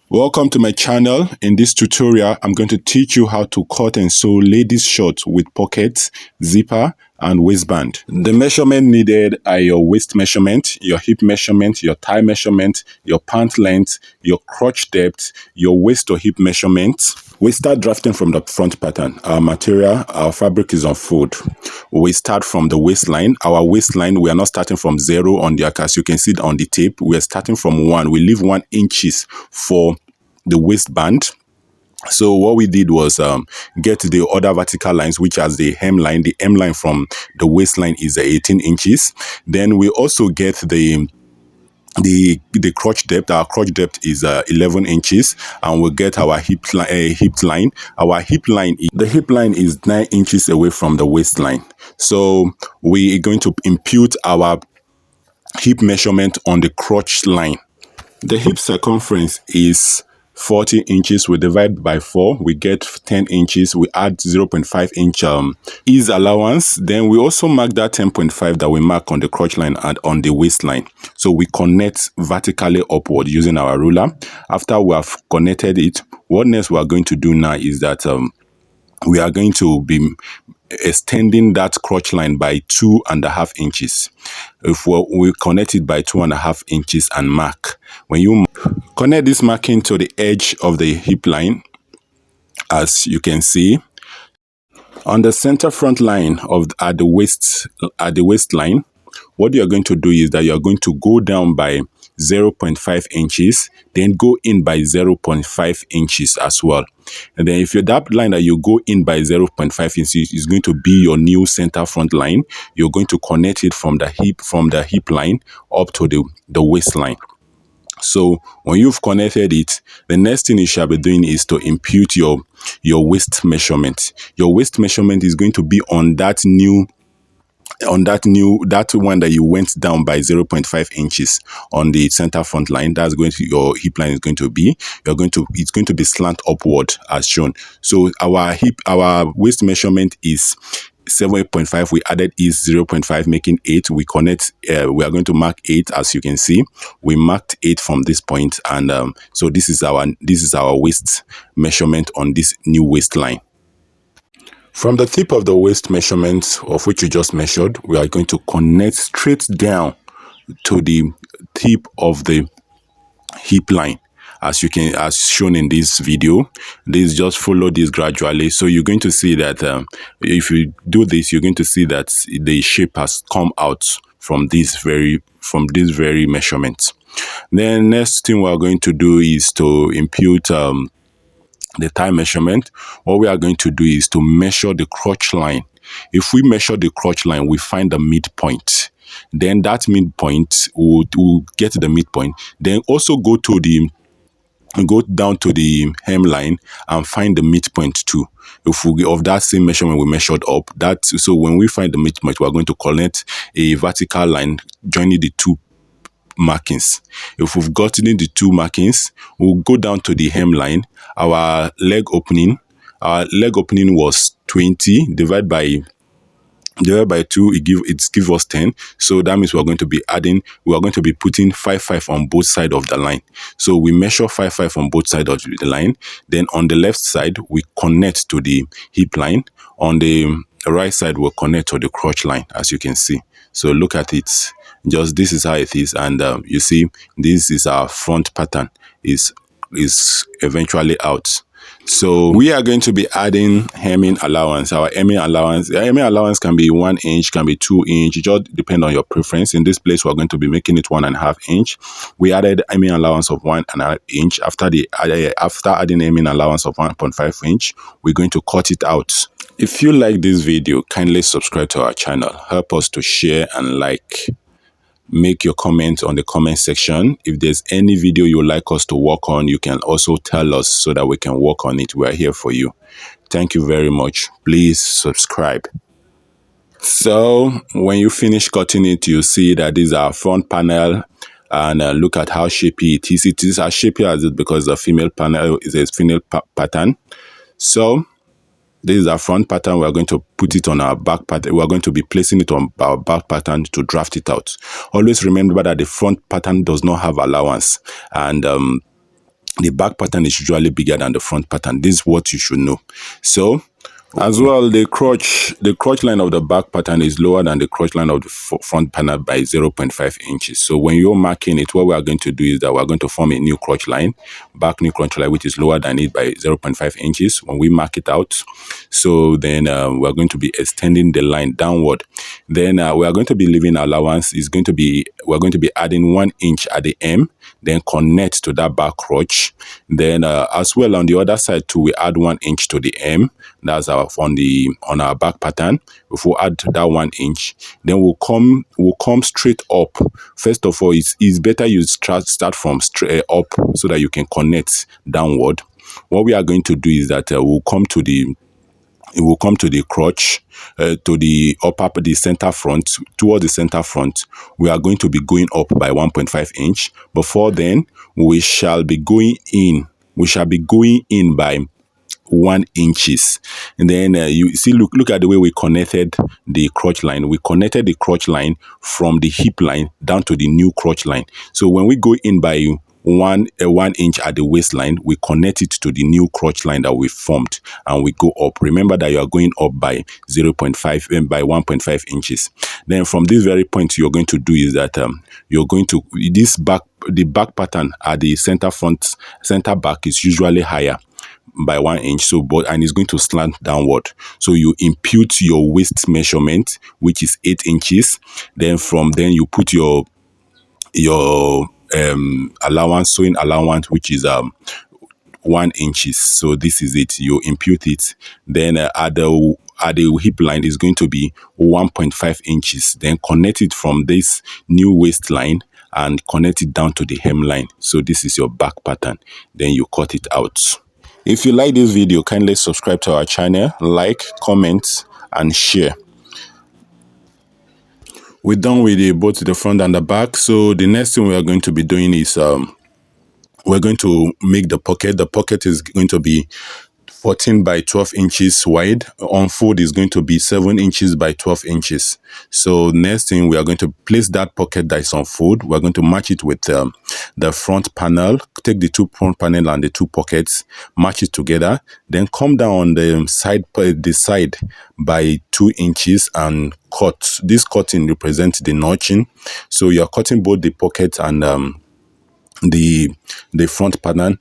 Welcome to my channel. In this tutorial, I'm going to teach you how to cut and sew ladies shorts with pockets, zipper, and waistband. The measurement needed are your waist measurement, your hip measurement, your thigh measurement, your pant length, your crotch depth, your waist or hip measurement. We start drafting from the front pattern. Our material, our fabric is on fold. We start from the waistline. Our waistline, we are not starting from 0 on the, as you can see on the tape. We are starting from 1. We leave 1 inches for the waistband. So what we did was get the other vertical lines, which as the hemline. The hemline from the waistline is 18 inches. Then we also get the crotch depth. Our crotch depth is 11 inches, and we'll get our hip line. Our hip line, the hip line is 9 inches away from the waistline. So we are going to impute our hip measurement on the crotch line. The hip circumference is 40 inches. We divide by 4, we get 10 inches. We add 0.5 inch ease allowance. Then we also mark that 10.5 that we mark on the crotch line and on the waistline. So we connect vertically upward using our ruler. After we have connected it, what next we are going to do now is that we are going to be extending that crotch line by 2.5 inches. If we connect it by 2.5 inches and mark, when you connect this marking to the edge of the hip line, as you can see on the center front line of at the waistline, what you are going to do is that you are going to go down by 0.5 inches, then go in by 0.5 inches as well. And then if you're that line that you go in by 0.5 inches is going to be your new center front line, you're going to connect it from the hip line up to the waistline. So when you've connected it, the next thing you shall be doing is to impute your waist measurement. Your waist measurement is going to be on that one that you went down by 0.5 inches on the center front line. That's going to, your hip line is going to be, it's going to be slant upward as shown. So our waist measurement is 7.5. We added is 0.5, making 8. We connect, we are going to mark 8. As you can see, we marked 8 from this point, and so this is our waist measurement on this new waistline. From the tip of the waist measurement of which you just measured, we are going to connect straight down to the tip of the hip line. As shown in this video, just follow this gradually. So you're going to see that if you do this, you're going to see that the shape has come out from this very measurement. Then next thing we're going to do is to impute the thigh measurement. What we are going to do is to measure the crotch line. If we measure the crotch line, we find the midpoint. Then that midpoint, we'll get the midpoint. Then also go down to the hemline and find the midpoint too. If we of that same measurement we measured up, so when we find the midpoint, we are going to connect a vertical line joining the two markings. If we've gotten the two markings, we'll go down to the hemline. Our leg opening was 20. Divided by 2, it gives us 10. So that means we are going to be putting 5 on both sides of the line. So we measure 5 on both sides of the line. Then on the left side, we connect to the hip line. On the right side, we'll connect to the crotch line, as you can see. So look at it. Just this is how it is, and you see this is our front pattern is eventually out. So we are going to be adding hemming allowance. Our hemming allowance can be 1 inch, can be 2 inch. It just depends on your preference. In this place, we're going to be making it 1.5 inch. We added hemming allowance of 1.5 inch. After adding hemming allowance of 1.5 inch, we're going to cut it out. If you like this video, kindly subscribe to our channel. Help us to share and like. Make your comment on the comment section. If there's any video you would like us to work on, you can also tell us so that we can work on it. We are here for you. Thank you very much. Please subscribe. So when you finish cutting it, you see that this is our front panel, and look at how shapy it is. It is as shapy as it because the female panel is a female pattern. So this is our front pattern. We are going to put it on our back pattern. We are going to be placing it on our back pattern to draft it out. Always remember that the front pattern does not have allowance, and the back pattern is usually bigger than the front pattern. This is what you should know. So as well, the crotch line of the back pattern is lower than the crotch line of the front pattern by 0.5 inches. So when you're marking it, what we are going to do is that we're going to form a new crotch line, new crotch line, which is lower than it by 0.5 inches when we mark it out. So then we're going to be extending the line downward. Then we are going to be leaving allowance is going to be, we're going to be adding 1 inch at the M, then connect to that back crotch. Then as well on the other side too, we add 1 inch to the M. That's on our back pattern. If we add that 1 inch, then we'll come straight up. First of all, it's better you start from straight up so that you can connect downward. What we are going to do is that we'll come to the crotch, to the the center front, towards the center front. We are going to be going up by 1.5 inch. Before then, we shall be going in by 1 inches. And then you see, look at the way we connected the crotch line. We connected the crotch line from the hip line down to the new crotch line. So when we go in by 1 inch at the waistline, we connect it to the new crotch line that we formed, and we go up. Remember that you are going up by 0.5 and by 1.5 inches. Then from this very point, you're going to do is that you're going to the back pattern at the center back is usually higher by 1 inch, and it's going to slant downward. So you impute your waist measurement, which is 8 inches. Then from then you put your sewing allowance, which is 1 inches. So this is it. You impute it. Then at the hip line is going to be 1.5 inches. Then connect it from this new waistline and connect it down to the hemline. So this is your back pattern. Then you cut it out. If you like this video, kindly subscribe to our channel, like, comment, and share. We're done with both the front and the back. So the next thing we are going to be doing is we're going to make the pocket. The pocket is going to be 14 by 12 inches wide. On fold is going to be 7 inches by 12 inches. So next thing, we are going to place that pocket that is on fold. We're going to match it with the front panel. Take the two front panel and the two pockets, match it together. Then come down on the side by 2 inches and cut. This cutting represents the notching. So you're cutting both the pocket and the front panel.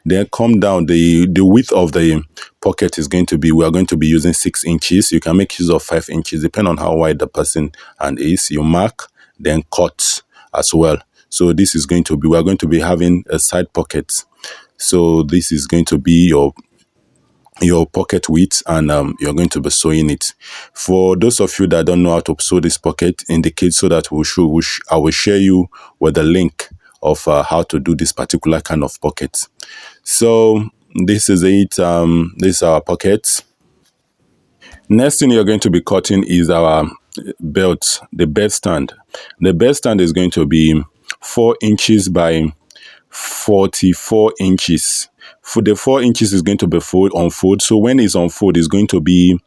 Then come down. The width of the pocket is going to be, we are going to be using 6 inches. You can make use of 5 inches depending on how wide the person and is. You mark, then cut as well. So this is going to be, we are going to be having a side pocket. So this is going to be your pocket width, and you're going to be sewing it. For those of you that don't know how to sew this pocket, indicate so that I will share you with the link of how to do this particular kind of pocket. So this is it. This is our pocket. Next thing you're going to be cutting is our belt, the belt stand. The belt stand is going to be 4 inches by 44 inches. For the 4 inches is going to be on fold. So when it's on fold, it's going to be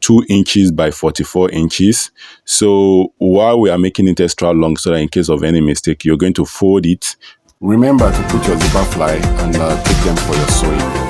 2 inches by 44 inches. So while we are making it extra long, so that in case of any mistake, you're going to fold it. Remember to put your zipper fly and take them for your sewing.